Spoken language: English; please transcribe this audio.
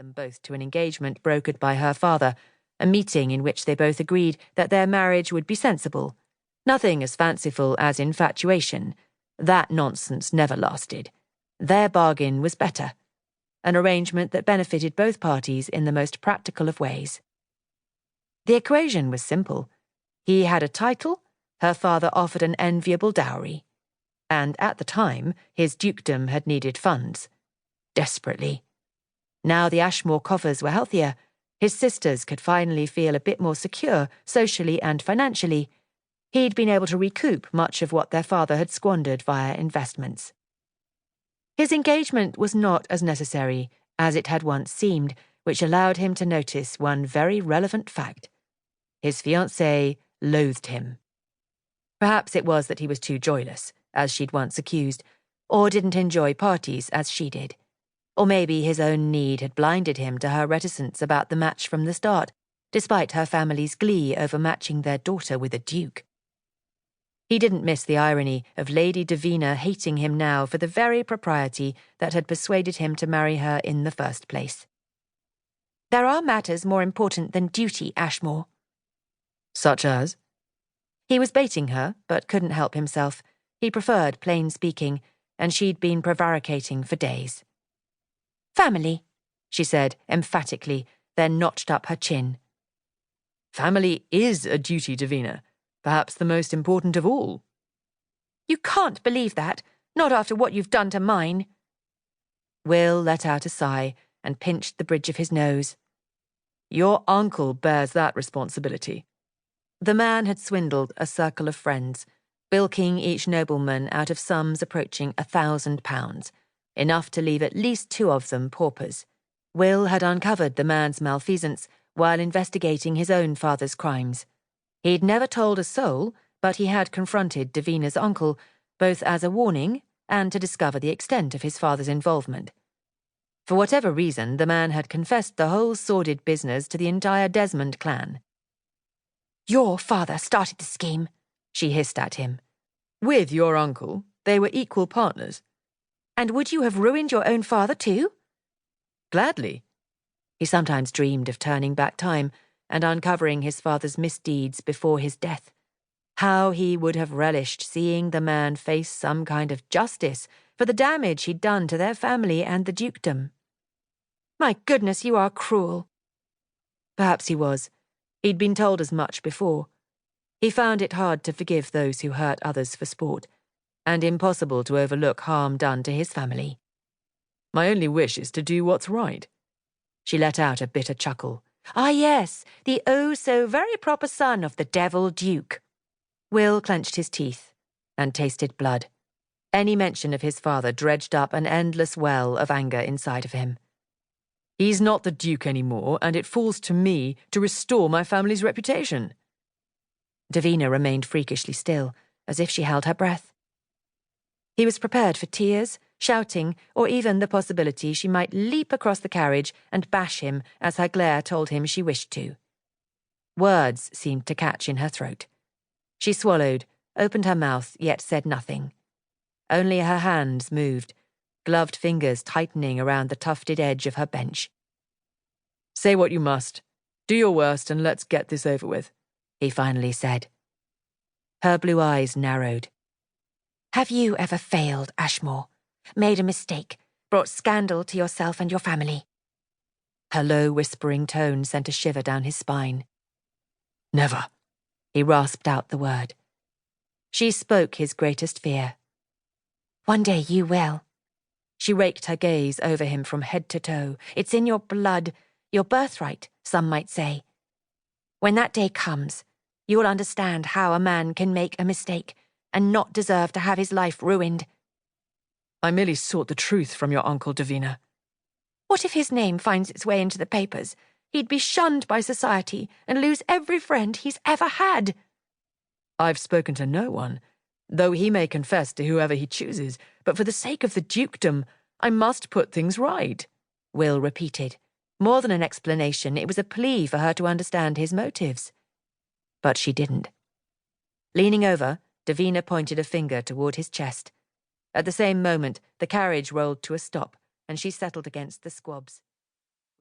them both to an engagement brokered by her father, a meeting in which they both agreed that their marriage would be sensible. Nothing as fanciful as infatuation. That nonsense never lasted. Their bargain was better. An arrangement that benefited both parties in the most practical of ways. The equation was simple. He had a title, her father offered an enviable dowry. And at the time, his dukedom had needed funds. Desperately. Now the Ashmore coffers were healthier, his sisters could finally feel a bit more secure socially and financially. He'd been able to recoup much of what their father had squandered via investments. His engagement was not as necessary as it had once seemed, which allowed him to notice one very relevant fact. His fiancée loathed him. Perhaps it was that he was too joyless, as she'd once accused, or didn't enjoy parties as she did. Or maybe his own need had blinded him to her reticence about the match from the start, despite her family's glee over matching their daughter with a duke. He didn't miss the irony of Lady Davina hating him now for the very propriety that had persuaded him to marry her in the first place. "There are matters more important than duty, Ashmore." "Such as?" He was baiting her, but couldn't help himself. He preferred plain speaking, and she'd been prevaricating for days. "Family," she said emphatically, then notched up her chin. "Family is a duty, Davina. Perhaps the most important of all." "You can't believe that, not after what you've done to mine." Will let out a sigh and pinched the bridge of his nose. "Your uncle bears that responsibility." The man had swindled a circle of friends, bilking each nobleman out of sums approaching £1,000, enough to leave at least 2 of them paupers. Will had uncovered the man's malfeasance while investigating his own father's crimes. He'd never told a soul, but he had confronted Davina's uncle, both as a warning and to discover the extent of his father's involvement. For whatever reason, the man had confessed the whole sordid business to the entire Desmond clan. "Your father started the scheme," she hissed at him. "With your uncle. They were equal partners." "And would you have ruined your own father too?" "Gladly." He sometimes dreamed of turning back time and uncovering his father's misdeeds before his death. How he would have relished seeing the man face some kind of justice for the damage he'd done to their family and the dukedom. "My goodness, you are cruel." Perhaps he was. He'd been told as much before. He found it hard to forgive those who hurt others for sport, and impossible to overlook harm done to his family. "My only wish is to do what's right." She let out a bitter chuckle. "Ah, yes, the oh-so-very-proper son of the devil duke." Will clenched his teeth and tasted blood. Any mention of his father dredged up an endless well of anger inside of him. "He's not the duke anymore, and it falls to me to restore my family's reputation." Davina remained freakishly still, as if she held her breath. He was prepared for tears, shouting, or even the possibility she might leap across the carriage and bash him as her glare told him she wished to. Words seemed to catch in her throat. She swallowed, opened her mouth, yet said nothing. Only her hands moved, gloved fingers tightening around the tufted edge of her bench. "Say what you must. Do your worst and let's get this over with," he finally said. Her blue eyes narrowed. "Have you ever failed, Ashmore? Made a mistake, brought scandal to yourself and your family?" Her low, whispering tone sent a shiver down his spine. "Never." He rasped out the word. She spoke his greatest fear. "One day you will." She raked her gaze over him from head to toe. "It's in your blood, your birthright, some might say. When that day comes, you'll understand how a man can make a mistake and not deserve to have his life ruined." "I merely sought the truth from your uncle, Davina." "What if his name finds its way into the papers? He'd be shunned by society and lose every friend he's ever had." "I've spoken to no one, though he may confess to whoever he chooses, but for the sake of the dukedom, I must put things right," Will repeated. More than an explanation, it was a plea for her to understand his motives. But she didn't. Leaning over, Davina pointed a finger toward his chest. At the same moment, the carriage rolled to a stop, and she settled against the squabs.